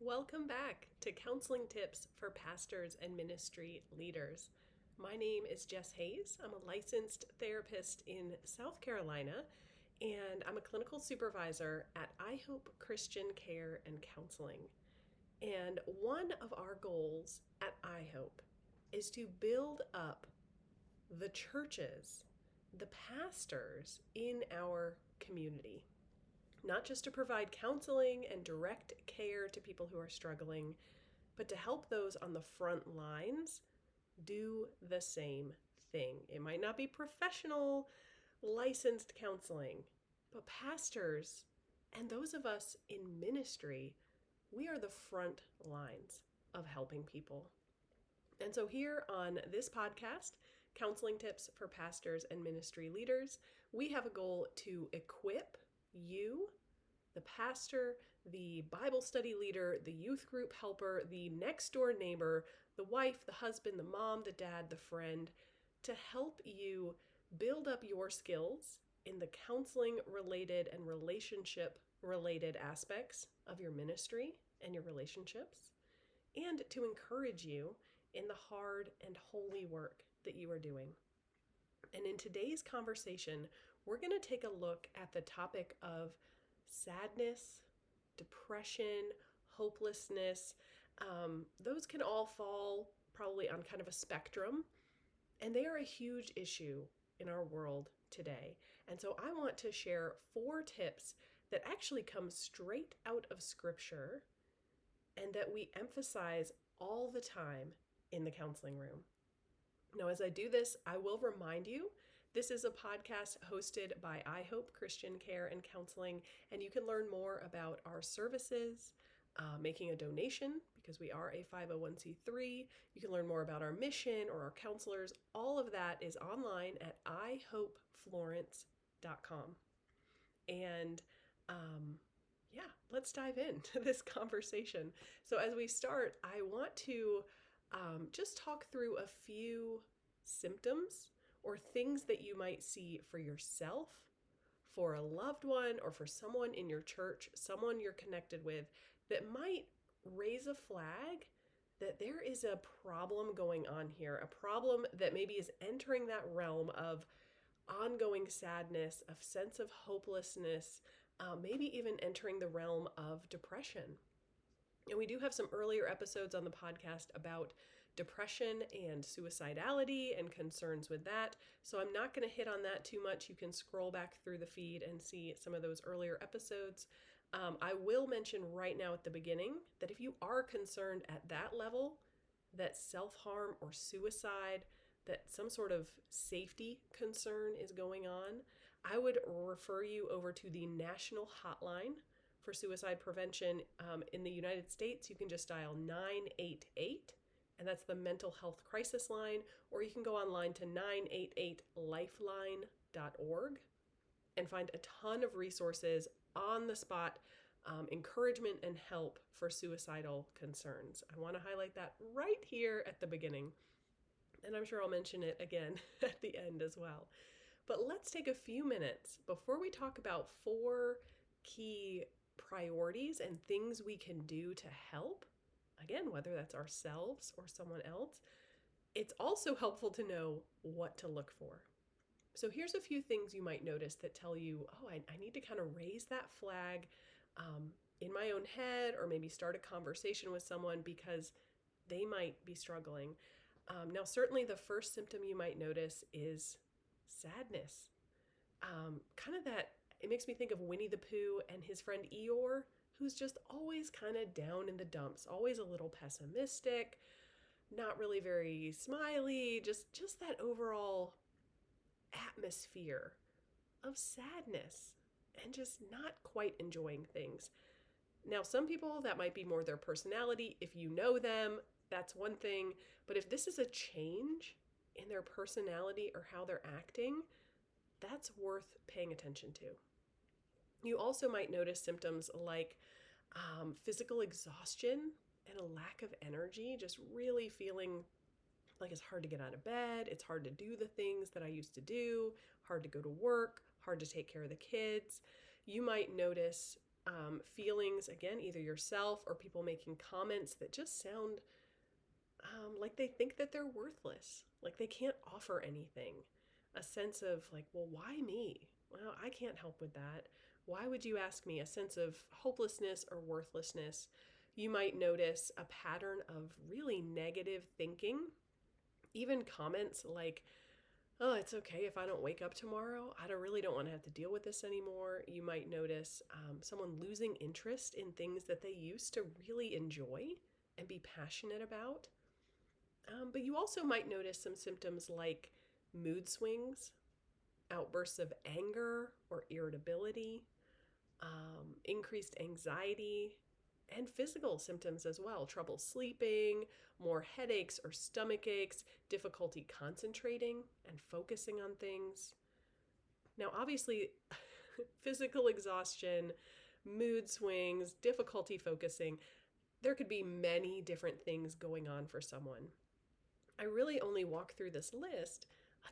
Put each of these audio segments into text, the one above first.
Welcome back to Counseling Tips for Pastors and Ministry Leaders. My name is Jess Hayes. I'm a licensed therapist in South Carolina, and I'm a clinical supervisor at iHope Christian Care and Counseling. And one of our goals at iHope is to build up the churches, the pastors in our community. Not just to provide counseling and direct care to people who are struggling, but to help those on the front lines do the same thing. It might not be professional, licensed counseling, but pastors and those of us in ministry, we are the front lines of helping people. And so here on this podcast, Counseling Tips for Pastors and Ministry Leaders, we have a goal to equip you, the pastor, the Bible study leader, the youth group helper, the next door neighbor, the wife, the husband, the mom, the dad, the friend, to help you build up your skills in the counseling related and relationship related aspects of your ministry and your relationships, and to encourage you in the hard and holy work that you are doing. And in today's conversation, we're going to take a look at the topic of sadness, depression, hopelessness. Those can all fall probably on kind of a spectrum, and they are a huge issue in our world today. And so I want to share 4 tips that actually come straight out of Scripture and that we emphasize all the time in the counseling room. Now, as I do this, I will remind you, this is a podcast hosted by iHope Christian Care and Counseling, and you can learn more about our services, making a donation, because we are a 501c3. You can learn more about our mission or our counselors. All of that is online at ihopeflorence.com. And let's dive into this conversation. So as we start, I want to just talk through a few symptoms or things that you might see for yourself, for a loved one, or for someone in your church, someone you're connected with, that might raise a flag that there is a problem going on here, a problem that maybe is entering that realm of ongoing sadness, a sense of hopelessness, maybe even entering the realm of depression. And we do have some earlier episodes on the podcast about depression and suicidality and concerns with that. So I'm not going to hit on that too much. You can scroll back through the feed and see some of those earlier episodes. I will mention right now at the beginning that if you are concerned at that level, that self-harm or suicide, that some sort of safety concern is going on, I would refer you over to the national hotline for suicide prevention. In the United States, you can just dial 988, and that's the mental health crisis line, or you can go online to 988lifeline.org and find a ton of resources on the spot, encouragement and help for suicidal concerns. I want to highlight that right here at the beginning, and I'm sure I'll mention it again at the end as well. But let's take a few minutes before we talk about 4 key priorities and things we can do to help. Again, whether that's ourselves or someone else, it's also helpful to know what to look for. So here's a few things you might notice that tell you, I need to kind of raise that flag in my own head, or maybe start a conversation with someone because they might be struggling. Now, certainly the first symptom you might notice is sadness. Kind of that, it makes me think of Winnie the Pooh and his friend Eeyore, who's just always kind of down in the dumps, always a little pessimistic, not really very smiley, just that overall atmosphere of sadness and just not quite enjoying things. Now, some people, that might be more their personality. If you know them, that's one thing. But if this is a change in their personality or how they're acting, that's worth paying attention to. You also might notice symptoms like physical exhaustion and a lack of energy, just really feeling like it's hard to get out of bed, it's hard to do the things that I used to do, hard to go to work, hard to take care of the kids. You might notice feelings, again, either yourself or people making comments that just sound like they think that they're worthless, like they can't offer anything. A sense of like, well, why me? Well, I can't help with that. Why would you ask me? A sense of hopelessness or worthlessness. You might notice a pattern of really negative thinking, even comments like, oh, it's okay if I don't wake up tomorrow. Really don't want to have to deal with this anymore. You might notice someone losing interest in things that they used to really enjoy and be passionate about. But you also might notice some symptoms like mood swings, outbursts of anger or irritability, increased anxiety, and physical symptoms as well. Trouble sleeping, more headaches or stomach aches, difficulty concentrating and focusing on things. Now, obviously, physical exhaustion, mood swings, difficulty focusing, there could be many different things going on for someone. I really only walk through this list,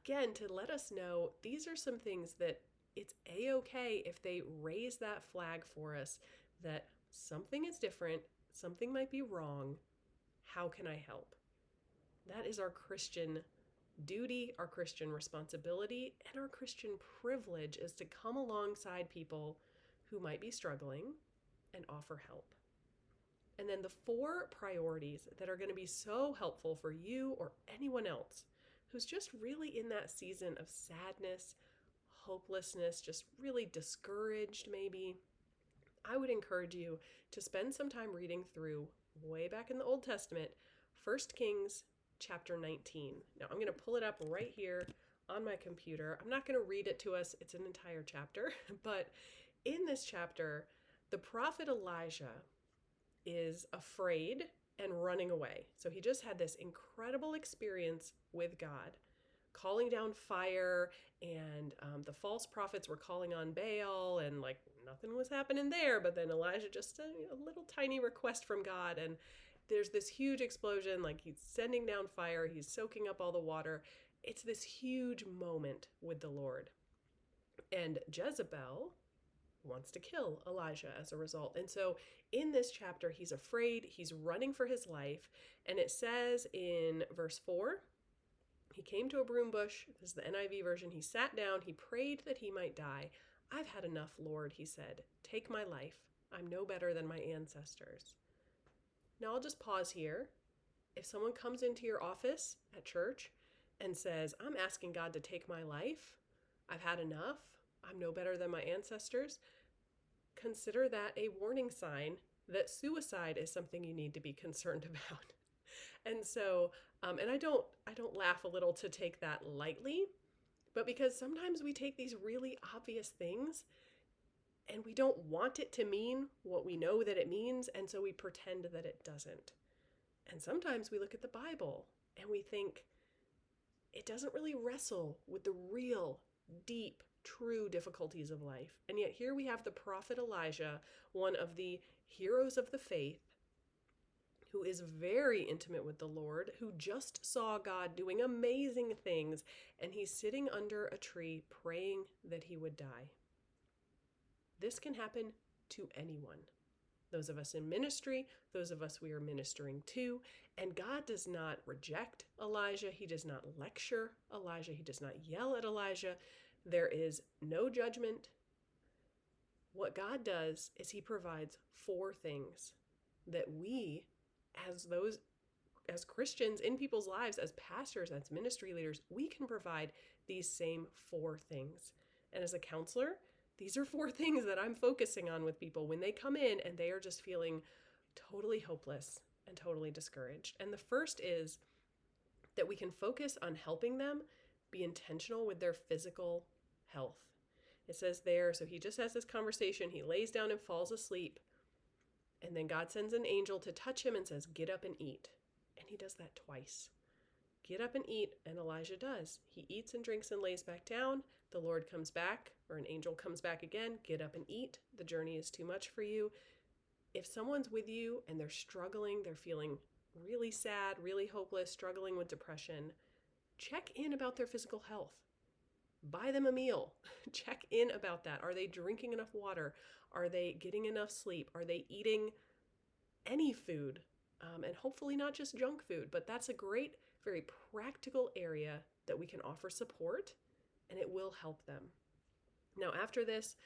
again, to let us know these are some things that it's a-okay if they raise that flag for us that something is different, something might be wrong. How can I help? That is our Christian duty, our Christian responsibility, and our Christian privilege is to come alongside people who might be struggling and offer help. And then the 4 priorities that are going to be so helpful for you or anyone else who's just really in that season of sadness, hopelessness, just really discouraged maybe. I would encourage you to spend some time reading through, way back in the Old Testament, 1 Kings chapter 19. Now I'm going to pull it up right here on my computer. I'm not going to read it to us. It's an entire chapter. But in this chapter, the prophet Elijah is afraid and running away. So he just had this incredible experience with God, calling down fire, and the false prophets were calling on Baal, and like nothing was happening there. But then Elijah just a little tiny request from God, and there's this huge explosion. Like he's sending down fire, he's soaking up all the water. It's this huge moment with the Lord. And Jezebel wants to kill Elijah as a result. And so in this chapter, he's afraid, he's running for his life. And it says in verse 4, he came to a broom bush. This is the NIV version. He sat down, he prayed that he might die. I've had enough, Lord, he said. Take my life. I'm no better than my ancestors. Now I'll just pause here. If someone comes into your office at church and says, I'm asking God to take my life, I've had enough, I'm no better than my ancestors, consider that a warning sign that suicide is something you need to be concerned about. And so, and I don't laugh a little to take that lightly, but because sometimes we take these really obvious things and we don't want it to mean what we know that it means, and so we pretend that it doesn't. And sometimes we look at the Bible and we think it doesn't really wrestle with the real, deep, true difficulties of life. And yet here we have the prophet Elijah, one of the heroes of the faith, who is very intimate with the Lord, who just saw God doing amazing things, and he's sitting under a tree praying that he would die. This can happen to anyone. Those of us in ministry, those of us we are ministering to, and God does not reject Elijah. He does not lecture Elijah. He does not yell at Elijah. There is no judgment. What God does is he provides 4 things that we, as Christians in people's lives, as pastors, as ministry leaders, we can provide these same 4 things. And as a counselor, these are 4 things that I'm focusing on with people when they come in and they are just feeling totally hopeless and totally discouraged. And the first is that we can focus on helping them be intentional with their physical health. It says there, so he just has this conversation, he lays down and falls asleep, and then God sends an angel to touch him and says, get up and eat. And he does that twice. Get up and eat, and Elijah does. He eats and drinks and lays back down. The Lord comes back, or an angel comes back again, get up and eat. The journey is too much for you. If someone's with you and they're struggling, they're feeling really sad, really hopeless, struggling with depression, check in about their physical health. buy them a meal. Check in about that. Are they drinking enough water? Are they getting enough sleep? Are they eating any food? And hopefully not just junk food, but that's a great, very practical area that we can offer support, and it will help them. Now, after this,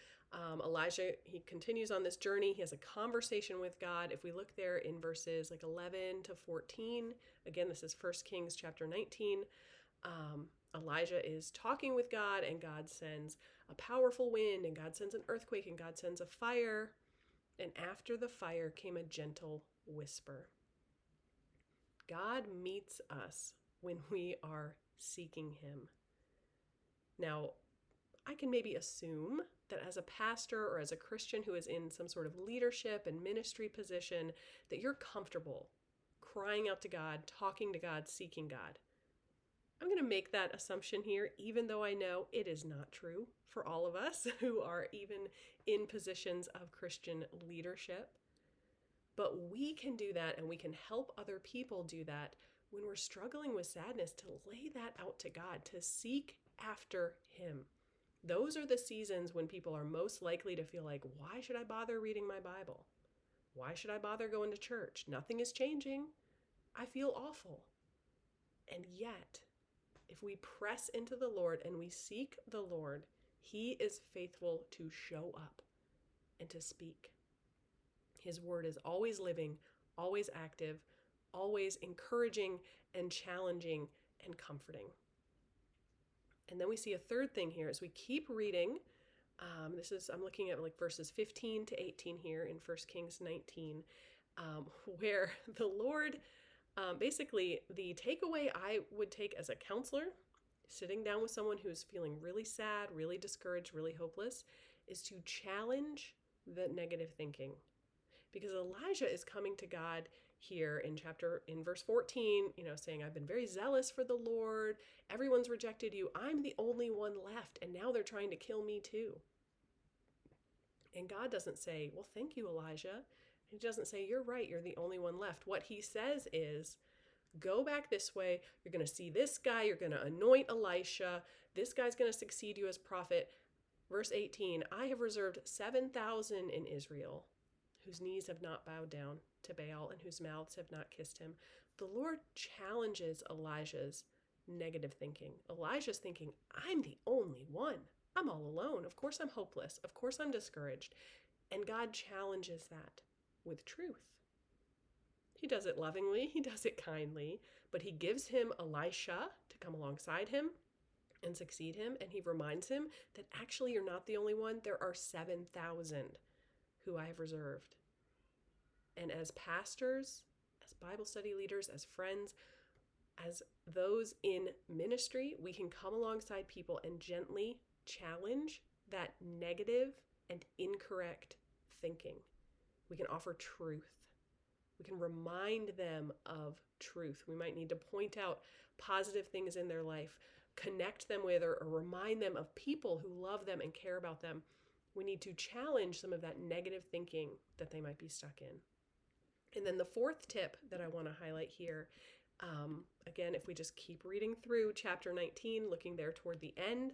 Elijah, he continues on this journey. He has a conversation with God. If we look there in verses like 11 to 14, again, this is 1 Kings chapter 19. Elijah is talking with God, and God sends a powerful wind, and God sends an earthquake, and God sends a fire. And after the fire came a gentle whisper. God meets us when we are seeking him. Now, I can maybe assume that as a pastor or as a Christian who is in some sort of leadership and ministry position, that you're comfortable crying out to God, talking to God, seeking God. I'm going to make that assumption here, even though I know it is not true for all of us who are even in positions of Christian leadership. But we can do that, and we can help other people do that when we're struggling with sadness, to lay that out to God, to seek after him. Those are the seasons when people are most likely to feel like, why should I bother reading my Bible? Why should I bother going to church? Nothing is changing. I feel awful. And yet, if we press into the Lord and we seek the Lord, he is faithful to show up and to speak. His word is always living, always active, always encouraging and challenging and comforting. And then we see a third thing here as we keep reading. I'm looking at like verses 15 to 18 here in 1 Kings 19, where the Lord, basically the takeaway I would take as a counselor, sitting down with someone who's feeling really sad, really discouraged, really hopeless, is to challenge the negative thinking. Because Elijah is coming to God here in verse 14, saying, I've been very zealous for the Lord. Everyone's rejected you. I'm the only one left. And now they're trying to kill me too. And God doesn't say, well, thank you, Elijah. He doesn't say, you're right. You're the only one left. What he says is, go back this way. You're going to see this guy. You're going to anoint Elisha. This guy's going to succeed you as prophet. Verse 18, I have reserved 7,000 in Israel, whose knees have not bowed down to Baal and whose mouths have not kissed him. The Lord challenges Elijah's negative thinking. Elijah's thinking, I'm the only one. I'm all alone. Of course I'm hopeless. Of course I'm discouraged. And God challenges that with truth. He does it lovingly. He does it kindly. But he gives him Elisha to come alongside him and succeed him. And he reminds him that actually you're not the only one. There are 7,000 who I have reserved. And as pastors, as Bible study leaders, as friends, as those in ministry, we can come alongside people and gently challenge that negative and incorrect thinking. We can offer truth. We can remind them of truth. We might need to point out positive things in their life, connect them with or remind them of people who love them and care about them. We need to challenge some of that negative thinking that they might be stuck in. And then the fourth tip that I want to highlight here, again, if we just keep reading through chapter 19, looking there toward the end,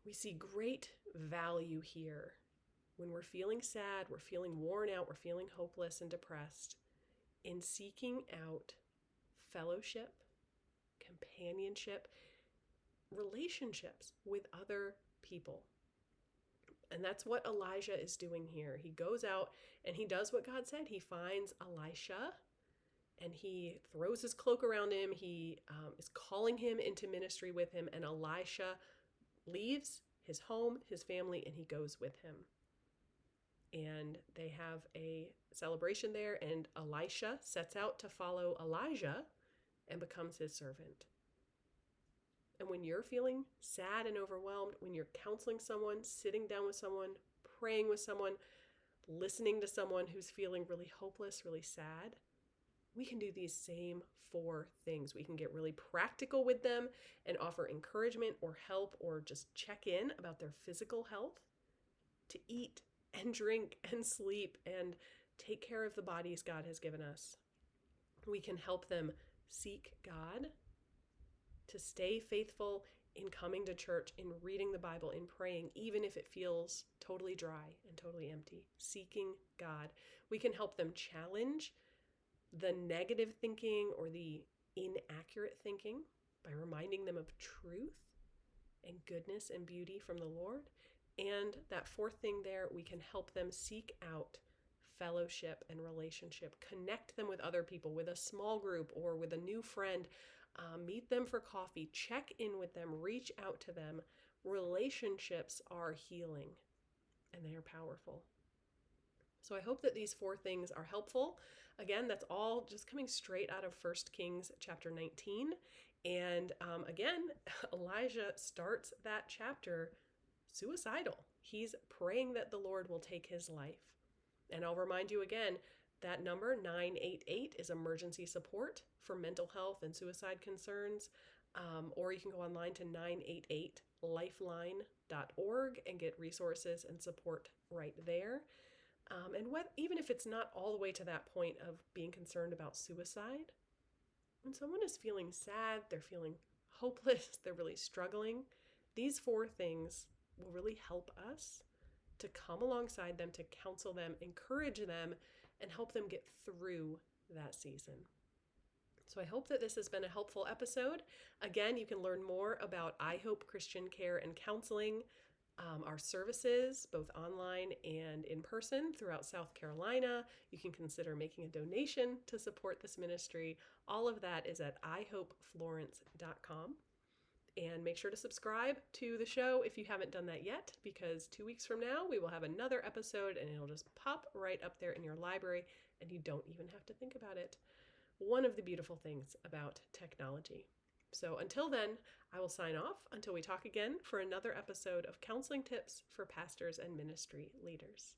we see great value here. When we're feeling sad, we're feeling worn out, we're feeling hopeless and depressed, in seeking out fellowship, companionship, relationships with other people. And that's what Elijah is doing here. He goes out and he does what God said. He finds Elisha and he throws his cloak around him. He is calling him into ministry with him. And Elisha leaves his home, his family, and he goes with him. And they have a celebration there. And Elisha sets out to follow Elijah and becomes his servant. And when you're feeling sad and overwhelmed, when you're counseling someone, sitting down with someone, praying with someone, listening to someone who's feeling really hopeless, really sad, we can do these same 4 things. We can get really practical with them and offer encouragement or help or just check in about their physical health, to eat and drink and sleep and take care of the bodies God has given us. We can help them seek God, to stay faithful in coming to church, in reading the Bible, in praying, even if it feels totally dry and totally empty, seeking God. We can help them challenge the negative thinking or the inaccurate thinking by reminding them of truth and goodness and beauty from the Lord. And that fourth thing there, we can help them seek out fellowship and relationship, connect them with other people, with a small group or with a new friend. Meet them for coffee, check in with them, reach out to them. Relationships are healing and they are powerful. So I hope that these four things are helpful. Again, that's all just coming straight out of 1 Kings chapter 19. And again, Elijah starts that chapter suicidal. He's praying that the Lord will take his life. And I'll remind you again, that number 988 is emergency support for mental health and suicide concerns. Or you can go online to 988lifeline.org and get resources and support right there. Even if it's not all the way to that point of being concerned about suicide, when someone is feeling sad, they're feeling hopeless, they're really struggling, these four things will really help us to come alongside them, to counsel them, encourage them, and help them get through that season. So I hope that this has been a helpful episode. Again, you can learn more about iHope Christian Care and Counseling, our services, both online and in person throughout South Carolina. You can consider making a donation to support this ministry. All of that is at ihopeflorence.com. And make sure to subscribe to the show if you haven't done that yet, because 2 weeks from now, we will have another episode and it'll just pop right up there in your library and you don't even have to think about it. One of the beautiful things about technology. So until then, I will sign off until we talk again for another episode of Counseling Tips for Pastors and Ministry Leaders.